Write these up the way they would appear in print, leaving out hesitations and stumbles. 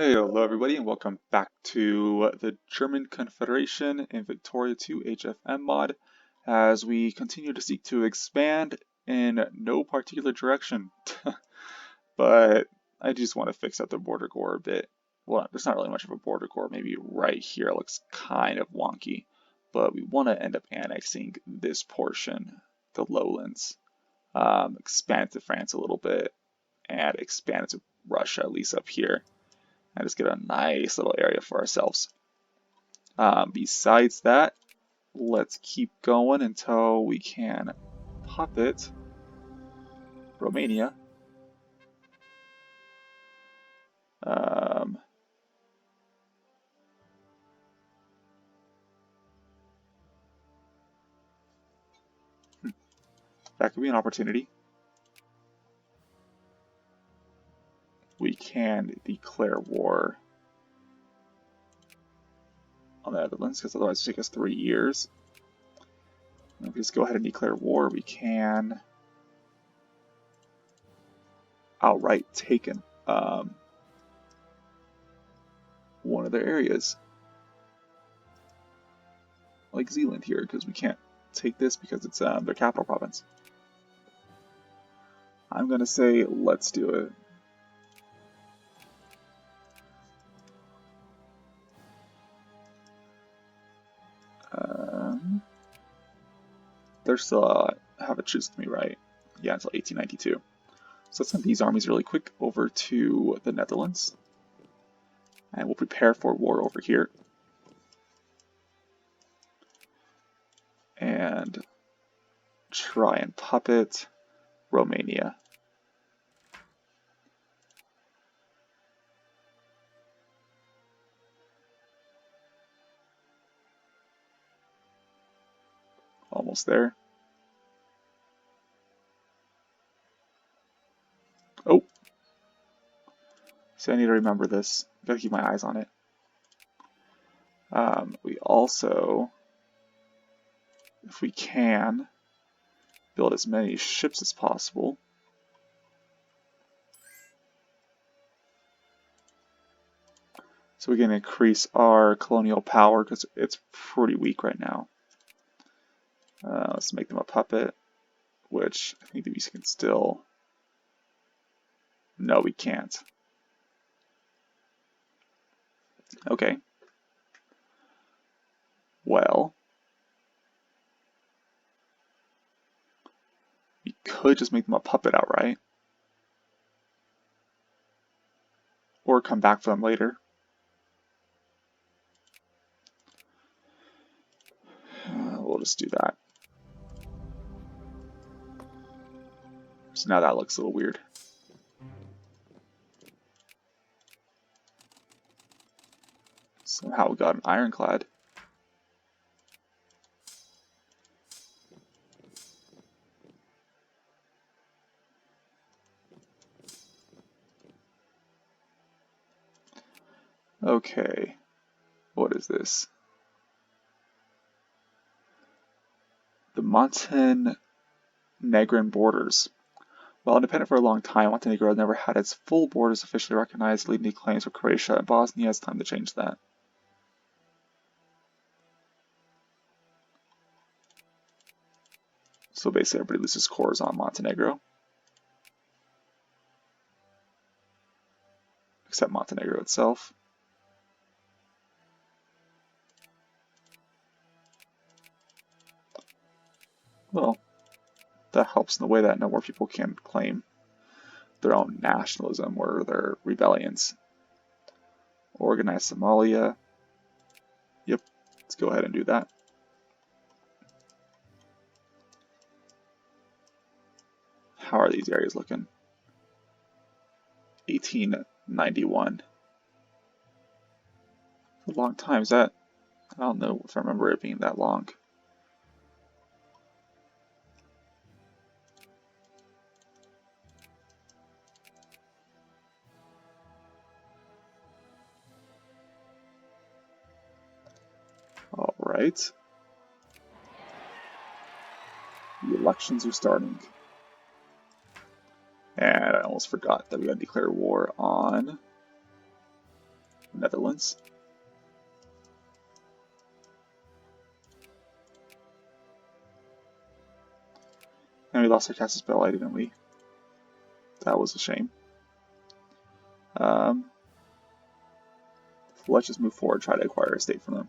Hey, hello everybody, and welcome back to the German Confederation in Victoria II HFM mod as we continue to seek to expand in no particular direction. But I just want to fix up the border core a bit. Well, there's not really much of a border core. Maybe right here it looks kind of wonky, but we want to end up annexing this portion, the lowlands, expand it to France a little bit, and expand it to Russia, at least up here. And just get a nice little area for ourselves. Besides that, let's keep going until we can puppet Romania. That could be an opportunity. We can declare war on the Netherlands, because otherwise it would take us 3 years. And if we just go ahead and declare war, we can outright take one of their areas, like Zealand here, because we can't take this because it's their capital province. I'm going to say let's do it. They're still have a truce with me, right? Yeah, until 1892. So let's send these armies really quick over to the Netherlands. And we'll prepare for war over here. And try and puppet Romania. Almost there. Oh! So I need to remember this. Gotta keep my eyes on it. We also, if we can, build as many ships as possible. So we can increase our colonial power because it's pretty weak right now. Let's make them a puppet, which I think that we can still... No, we can't. Okay. Well, we could just make them a puppet outright. Or come back for them later. We'll just do that. So now that looks a little weird. Somehow we got an ironclad. Okay, what is this? The Montenegrin borders. While independent for a long time, Montenegro never had its full borders officially recognized, leading to claims for Croatia and Bosnia. It's time to change that. So basically everybody loses cores on Montenegro. Except Montenegro itself. Well, that helps in the way that no more people can claim their own nationalism or their rebellions. Organize Somalia. Yep, let's go ahead and do that. How are these areas looking? 1891. A long time. Is that? I don't know if I remember it being that long. Alright. The elections are starting. And I almost forgot that we gotta declare war on Netherlands. And we lost our Casus Belli, didn't we? That was a shame. Let's just move forward, try to acquire a state from them.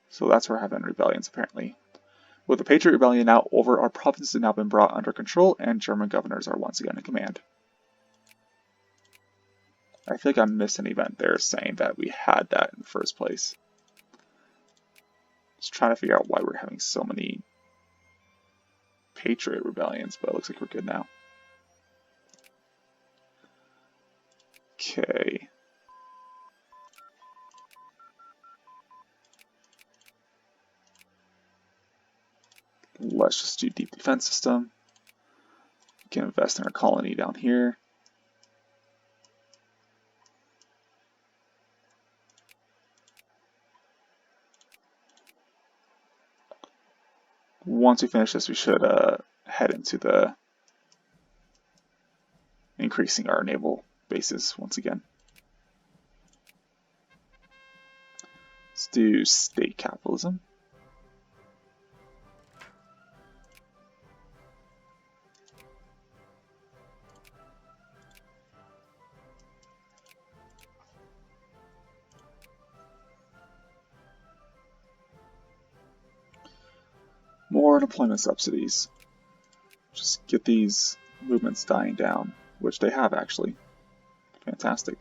So that's where we're having rebellions, apparently. With the Patriot Rebellion now over, our provinces have now been brought under control, and German governors are once again in command. I feel like I missed an event there saying that we had that in the first place. Just trying to figure out why we're having so many Patriot Rebellions, but it looks like we're good now. Okay. Let's just do deep defense system. We can invest in our colony down here. Once we finish this, we should head into the increasing our naval bases once again. Let's do state capitalism. More unemployment subsidies. Just get these movements dying down, which they have actually. Fantastic.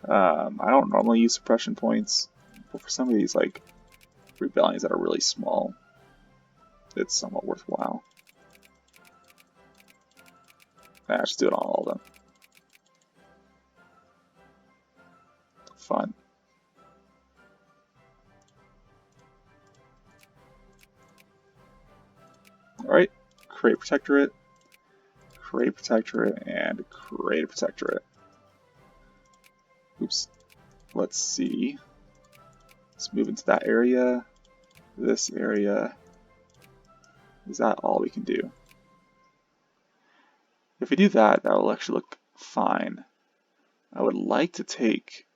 I don't normally use suppression points, but for some of these like rebellions that are really small, it's somewhat worthwhile. I just do it on all of them. Fun. Alright, create protectorate, and create a protectorate. Oops. Let's see. Let's move into that area. This area. Is that all we can do? If we do that, that will actually look fine. I would like to take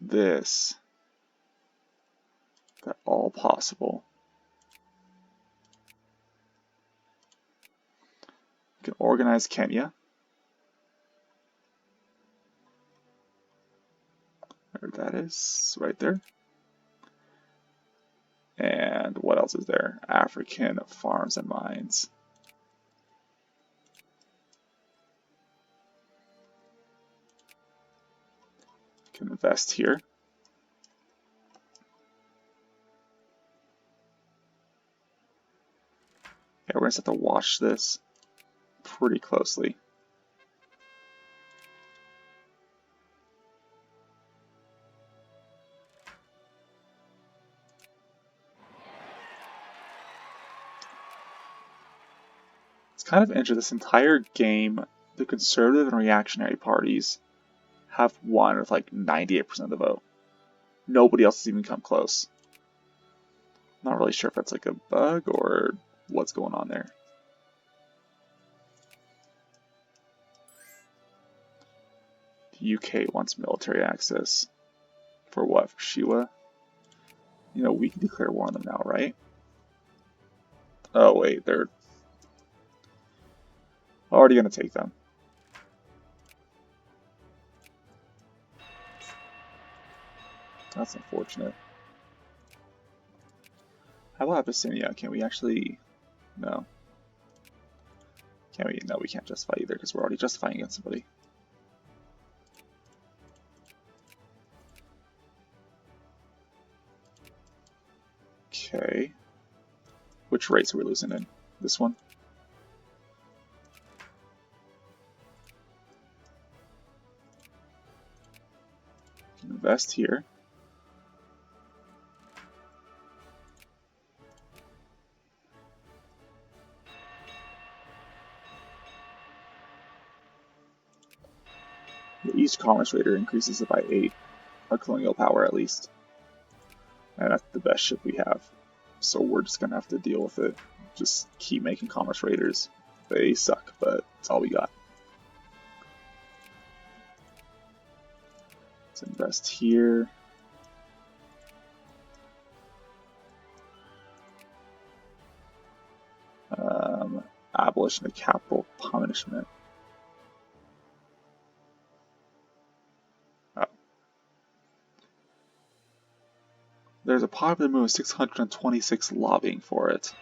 this. If at all possible. We can organize Kenya. There that is, right there. And what else is there? African farms and mines. Can invest here. Yeah, we're gonna have to watch this pretty closely. It's kind of interesting. This entire game, the conservative and reactionary parties have won with like 98% of the vote. Nobody else has even come close. Not really sure if that's like a bug or what's going on there. The UK wants military access. For what? For Shiwa? You know, we can declare war on them now, right? Oh wait, they're already going to take them. That's unfortunate. How about Abyssinia? Can we actually... No. Can we? No, we can't justify either because we're already justifying against somebody. Okay. Which race are we losing in? This one? We can invest here. Each commerce raider increases it by 8, our colonial power at least. And that's the best ship we have. So we're just gonna have to deal with it. Just keep making commerce raiders. They suck, but that's all we got. Let's invest here. Abolition of capital punishment. Oh. There's a popular move of 626 lobbying for it.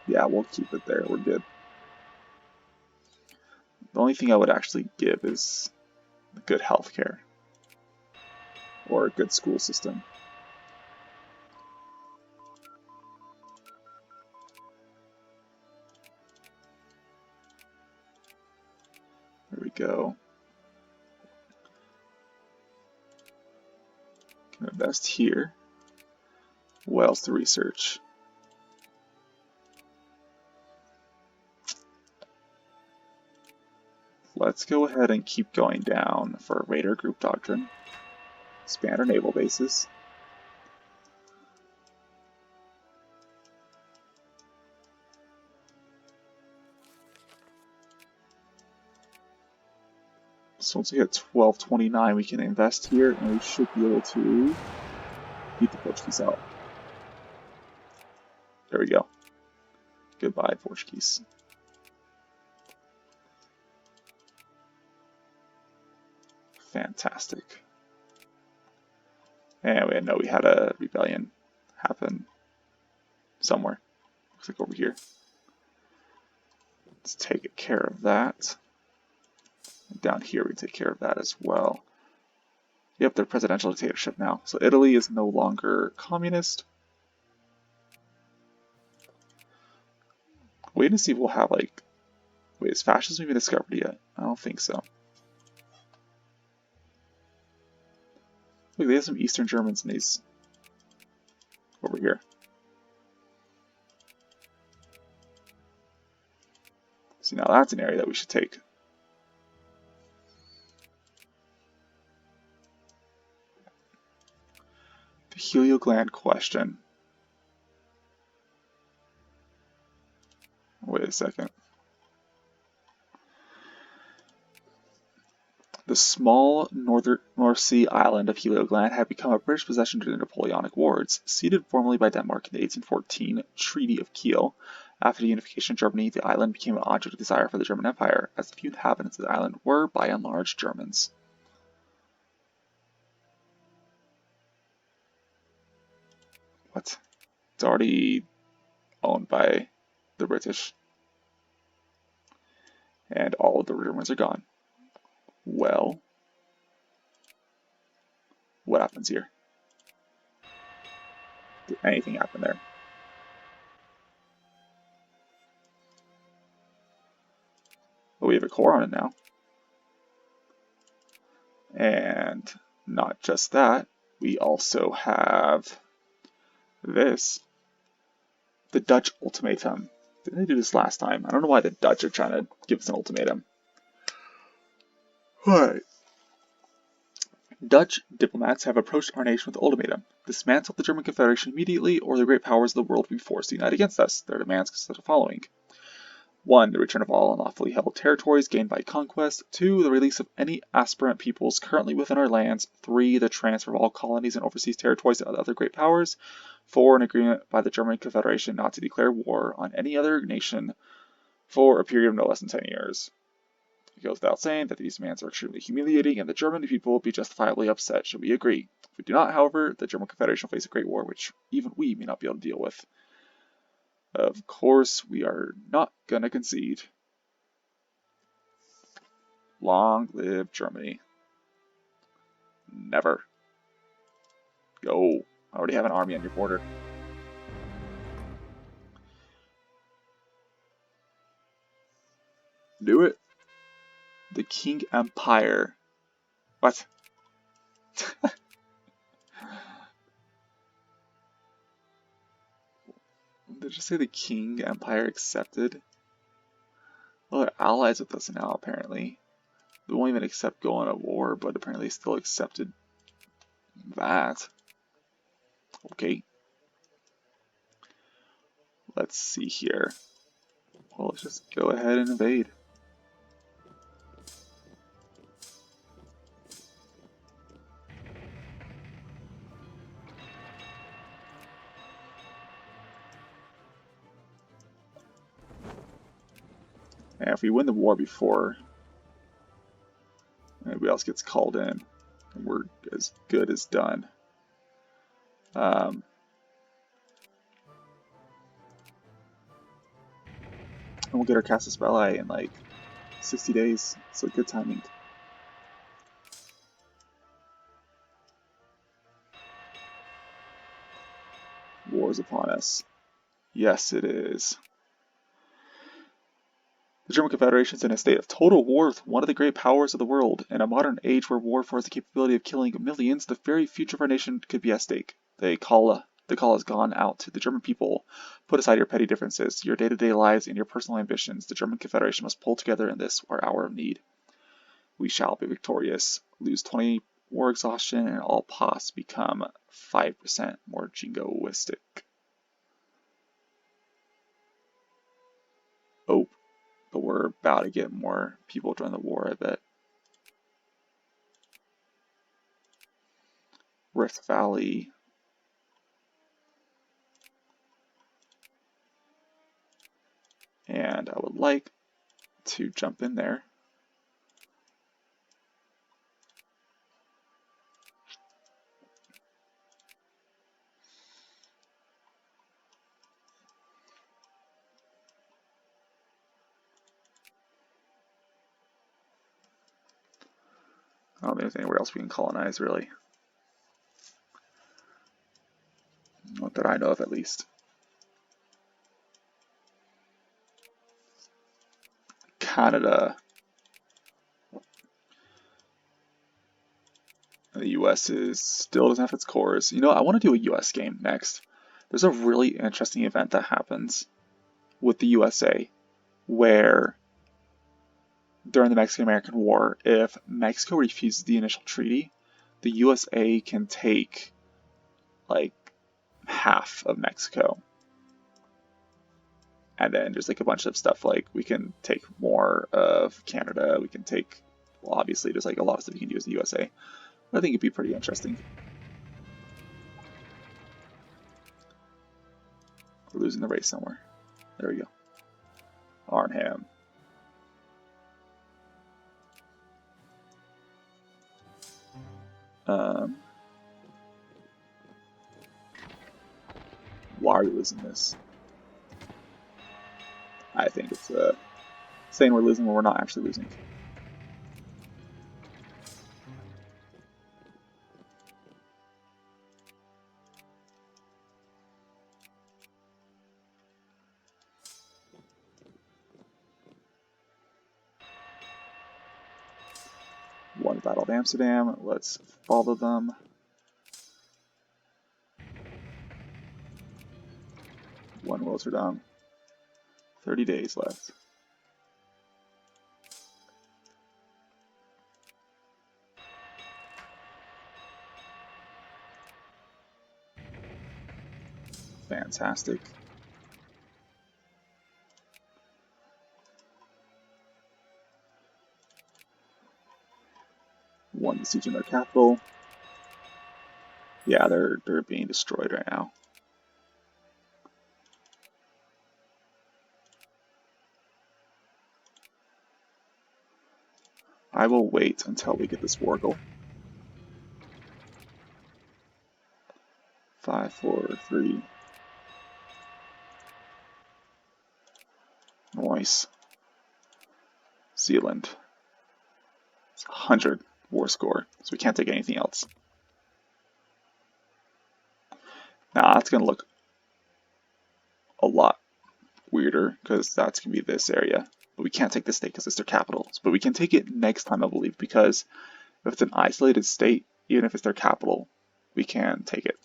Yeah, we'll keep it there. We're good. The only thing I would actually give is good healthcare or a good school system. There we go. Can invest here. What else to research? Let's go ahead and keep going down for Raider Group Doctrine. Expand our naval bases. So once we hit 1229, we can invest here, and we should be able to beat the Portuguese out. There we go. Goodbye, Portuguese. Fantastic. And we know we had a rebellion happen somewhere. Looks like over here. Let's take care of that. And down here we take care of that as well. Yep, they're presidential dictatorship now. So Italy is no longer communist. Wait to see if we'll have like... Wait, is fascism even discovered yet? I don't think so. Look, they have some Eastern Germans in these. Over here. See, now that's an area that we should take. The Heliogland question. Wait a second. The small North Sea island of Heliogland had become a British possession during the Napoleonic Wars. Ceded formally by Denmark in the 1814 Treaty of Kiel, after the unification of Germany, the island became an object of desire for the German Empire, as the few inhabitants of the island were, by and large, Germans. What? It's already owned by the British. And all of the Germans are gone. Well, what happens here? Did anything happen there? Oh, we have a core on it now. And not just that, we also have this. The Dutch ultimatum. Didn't they do this last time? I don't know why the Dutch are trying to give us an ultimatum. Alright. Dutch diplomats have approached our nation with the ultimatum. Dismantle the German Confederation immediately, or the great powers of the world will be forced to unite against us. Their demands consist of the following. 1. The return of all unlawfully held territories gained by conquest. 2. The release of any aspirant peoples currently within our lands. 3. The transfer of all colonies and overseas territories to other great powers. 4. An agreement by the German Confederation not to declare war on any other nation for a period of no less than 10 years. It goes without saying that these demands are extremely humiliating, and the German people will be justifiably upset should we agree. If we do not, however, the German Confederation will face a great war, which even we may not be able to deal with. Of course, we are not gonna concede. Long live Germany. Never. Go. I already have an army on your border. Do it. The King Empire. What? Did you say the King Empire accepted? Well, they're allies with us now, apparently. They won't even accept going to war, but apparently they still accepted that. Okay. Let's see here. Well, let's just go ahead and invade. And if we win the war before anybody else gets called in, we're as good as done. And we'll get our Casus Belli in like 60 days, so good timing. War is upon us. Yes, it is. The German Confederation is in a state of total war with one of the great powers of the world. In a modern age where war affords the capability of killing millions, the very future of our nation could be at stake. The call has gone out to the German people. Put aside your petty differences, your day-to-day lives, and your personal ambitions. The German Confederation must pull together in this, our hour of need. We shall be victorious. Lose 20 war exhaustion and all pos become 5% more jingoistic. Oh, but we're about to get more people join the war, I bet. Rift Valley. And I would like to jump in there. I don't think there's anywhere else we can colonize, really. Not that I know of, at least. Canada. The US still doesn't have its cores. You know, I want to do a US game next. There's a really interesting event that happens with the USA where during the Mexican-American War, if Mexico refuses the initial treaty, the USA can take like half of Mexico. And then there's like a bunch of stuff like we can take more of Canada, we can take, well, obviously there's like a lot of stuff you can do as the USA. But I think it'd be pretty interesting. We're losing the race somewhere. There we go. Arnhem. Why are we losing this? I think it's saying we're losing when we're not actually losing. One Battle of Amsterdam. Let's follow them. One Rotterdam. 30 days left. Fantastic. One siege in their capital. Yeah, they're being destroyed right now. I will wait until we get this war goal. 5, 4, 3. Nice. Zealand. It's 100 war score, so we can't take anything else. Now that's going to look a lot weirder because that's going to be this area. But we can't take this state because it's their capital. But we can take it next time, I believe, because if it's an isolated state, even if it's their capital, we can take it.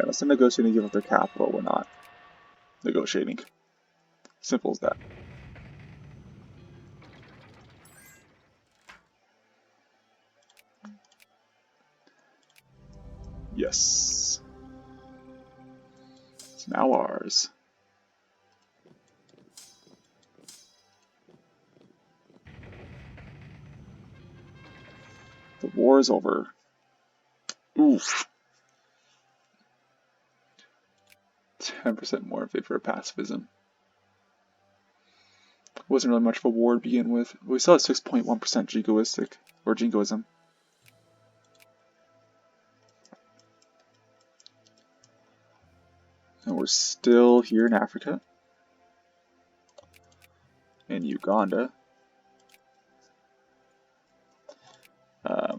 Alright, unless they're negotiating to give up their capital, we're not negotiating. Simple as that. Yes. It's now ours. The war is over. Oof. 10% more in favor of pacifism. Wasn't really much of a war to begin with. We still have 6.1% jingoism. And we're still here in Africa. In Uganda.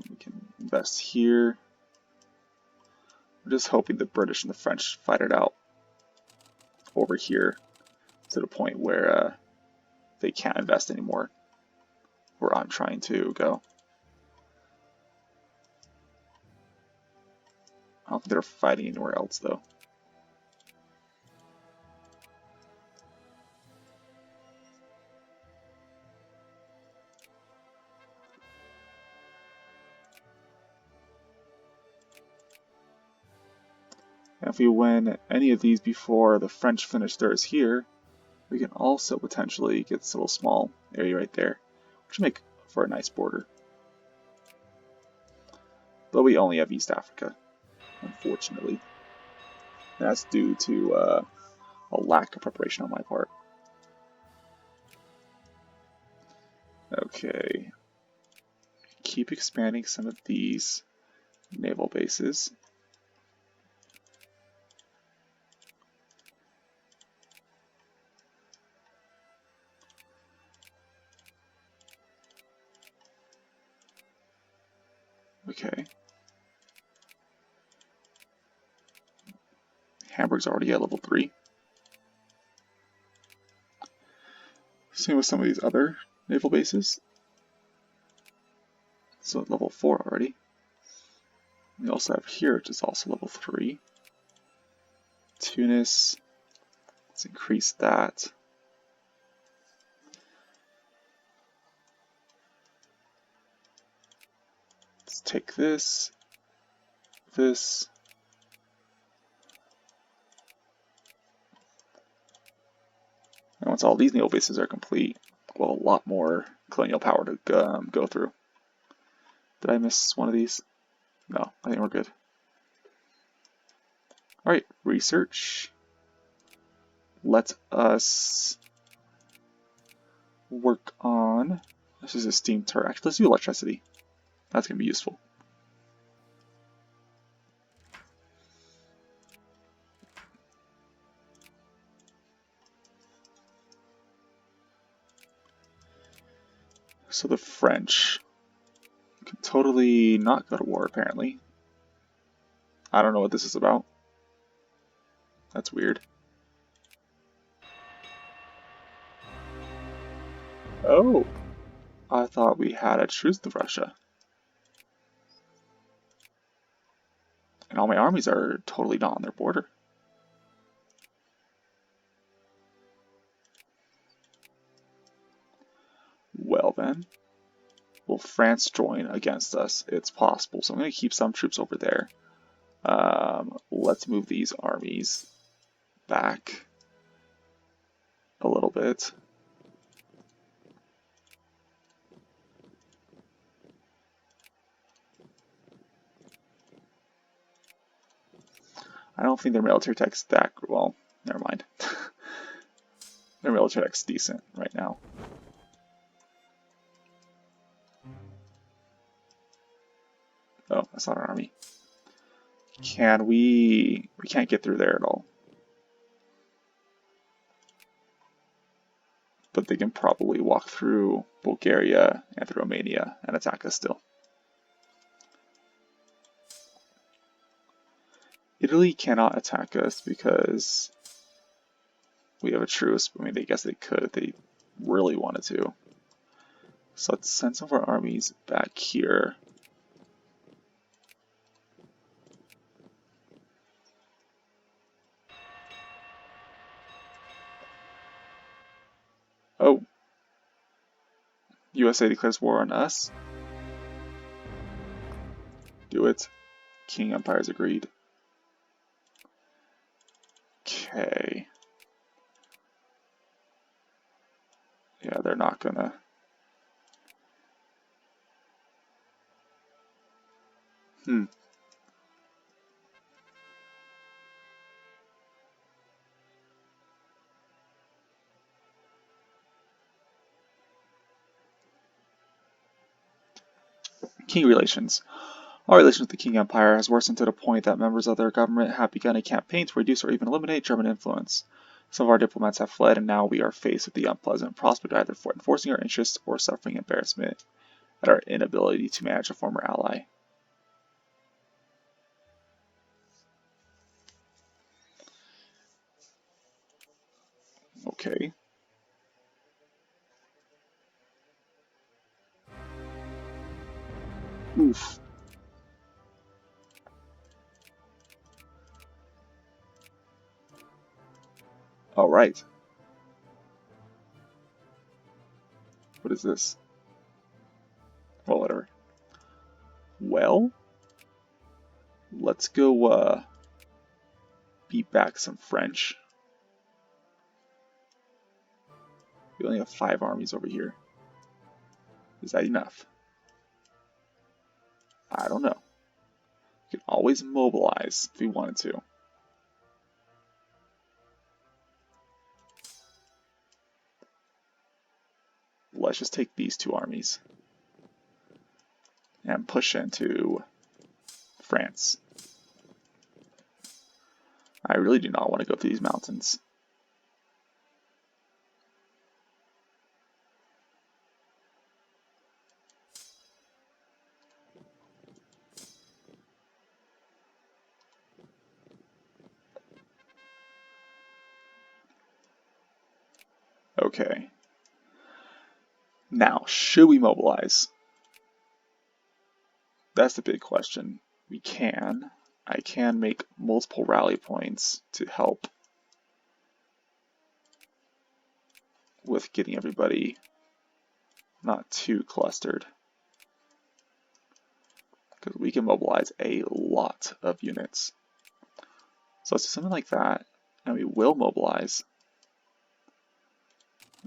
We can invest here. We're just hoping the British and the French fight it out over here to the point where they can't invest anymore. Where I'm trying to go. I don't think they're fighting anywhere else though. And if we win any of these before the French finish theirs here, we can also potentially get this little small area right there, which will make for a nice border. But we only have East Africa, unfortunately. And that's due to a lack of preparation on my part. Okay. Keep expanding some of these naval bases. Okay. Hamburg's already at level 3. Same with some of these other naval bases. So level 4 already. We also have here, which is also level 3. Tunis. Let's increase that. Let's take this. This. And once all these naval bases are complete, we'll have a lot more colonial power to go through. Did I miss one of these? No, I think we're good. Alright, research. Let us work on, this is a steam turret. Actually, let's do electricity. That's going to be useful. So the French can totally not go to war, apparently. I don't know what this is about. That's weird. Oh, I thought we had a truce with Russia. And all my armies are totally not on their border. Well then, will France join against us? It's possible. So I'm going to keep some troops over there. Let's move these armies back a little bit. I don't think their military tech's that well. Never mind. Their military tech's decent right now. Oh, that's not an army. Can we can't get through there at all. But they can probably walk through Bulgaria and through Romania and attack us still. Italy cannot attack us because we have a truce. I mean, I guess they could if they really wanted to. So let's send some of our armies back here. Oh. USA declares war on us. Do it. King Empires agreed. Okay. Yeah, they're not gonna. King relations. Our relation with the King Empire has worsened to the point that members of their government have begun a campaign to reduce or even eliminate German influence. Some of our diplomats have fled, and now we are faced with the unpleasant prospect either for enforcing our interests or suffering embarrassment at our inability to manage a former ally. Okay. Oof. Alright. What is this? Well, whatever. Well, let's go beat back some French. We only have 5 armies over here. Is that enough? I don't know. We can always mobilize if we wanted to. Let's just take these 2 armies and push into France. I really do not want to go through these mountains. Okay. Now, should we mobilize? That's the big question. We can. I can make multiple rally points to help with getting everybody not too clustered. Because we can mobilize a lot of units. So let's do something like that, and we will mobilize.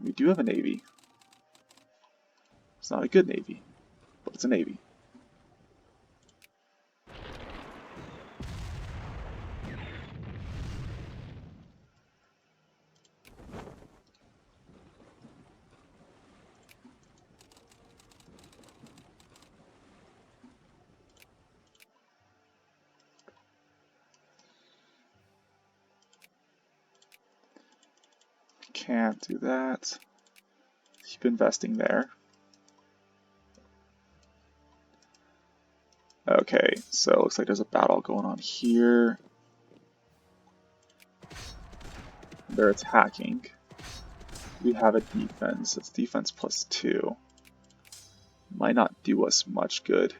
We do have a navy. It's not a good navy, but it's a navy. Can't do that. Keep investing there. Okay, so it looks like there's a battle going on here. They're attacking. We have a defense. It's defense +2. Might not do us much good.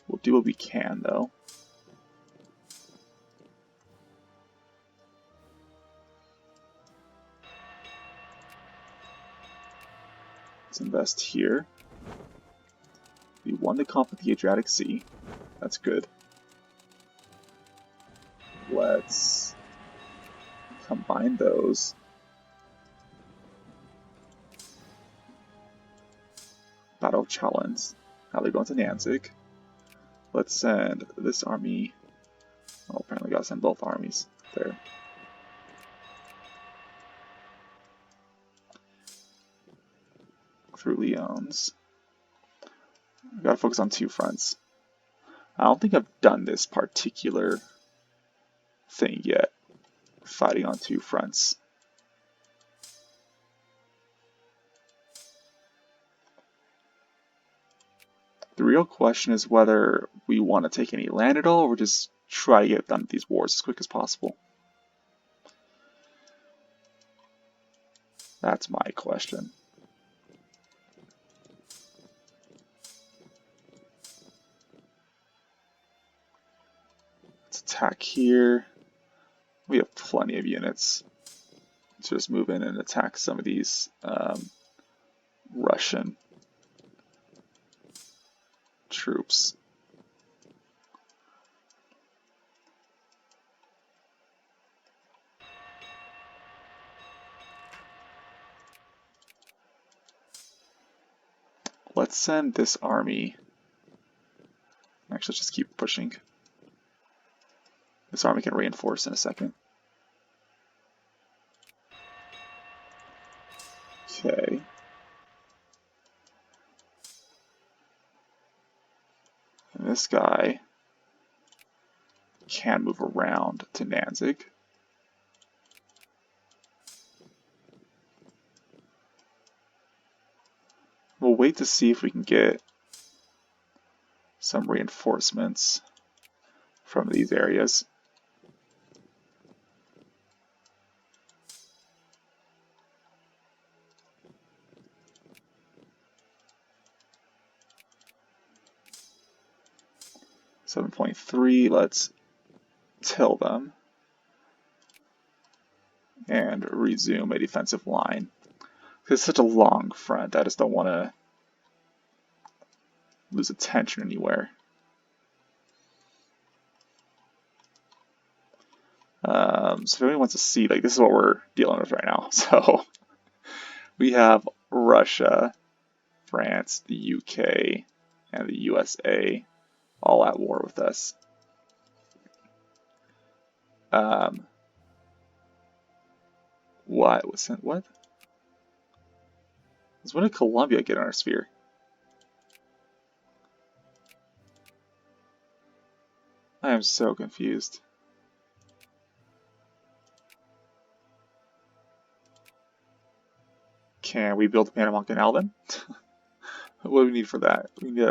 We'll do what we can, though. Let's invest here. We won the comp with the Adriatic Sea. That's good. Let's combine those. Battle of Chalons. Now they're going to Danzig. Let's send this army. Oh, apparently gotta send both armies there. Through Lyons. We gotta focus on 2 fronts. I don't think I've done this particular thing yet. Fighting on 2 fronts. The real question is whether we want to take any land at all, or just try to get done with these wars as quick as possible. That's my question. Let's attack here. We have plenty of units. to just move in and attack some of these Russian troops. Let's send this army. Actually, let's just keep pushing. This army can reinforce in a second. Okay. And this guy can move around to Danzig. We'll wait to see if we can get some reinforcements from these areas. .3, let's till them and resume a defensive line. It's such a long front, I just don't want to lose attention anywhere. So if anyone wants to see, like, this is what we're dealing with right now. So we have Russia, France, the UK, and the USA all at war with us. What? What? When did Colombia get on our sphere? I am so confused. Can we build the Panama Canal then? What do we need for that? We need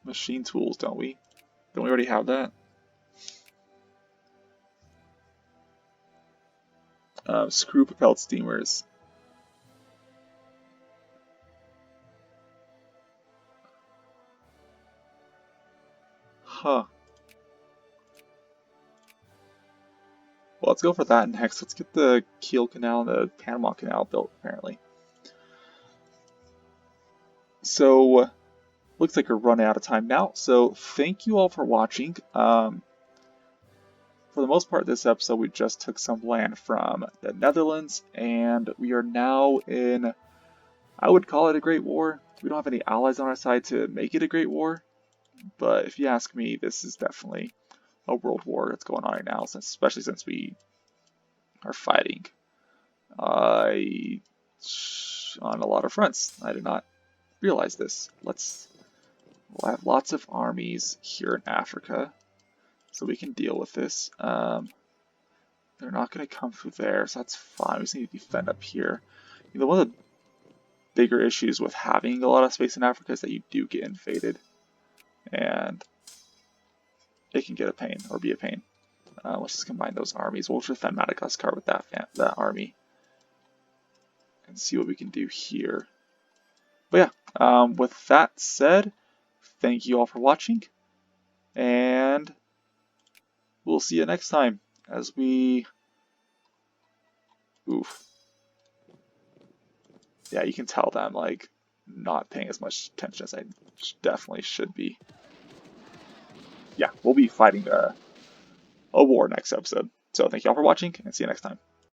machine tools, don't we? Don't we already have that? Screw propelled steamers. Huh. Well, let's go for that next. Let's get the Kiel Canal and the Panama Canal built, apparently. So, looks like we're running out of time now. So, thank you all for watching. For the most part, this episode, we just took some land from the Netherlands, and we are now in, I would call it a great war. We don't have any allies on our side to make it a great war, but if you ask me, this is definitely a world war that's going on right now, especially since we are fighting on a lot of fronts. I did not realize this. We'll have lots of armies here in Africa, so we can deal with this. They're not going to come through there, so that's fine. We just need to defend up here. You know, one of the bigger issues with having a lot of space in Africa is that you do get invaded, and it can get a pain, or be a pain. Let's just combine those armies. We'll defend Madagascar with that army, and see what we can do here. But yeah, with that said, thank you all for watching, and we'll see you next time as we... Oof. Yeah, you can tell that I'm, like, not paying as much attention as I definitely should be. Yeah, we'll be fighting a war next episode. So thank you all for watching, and see you next time.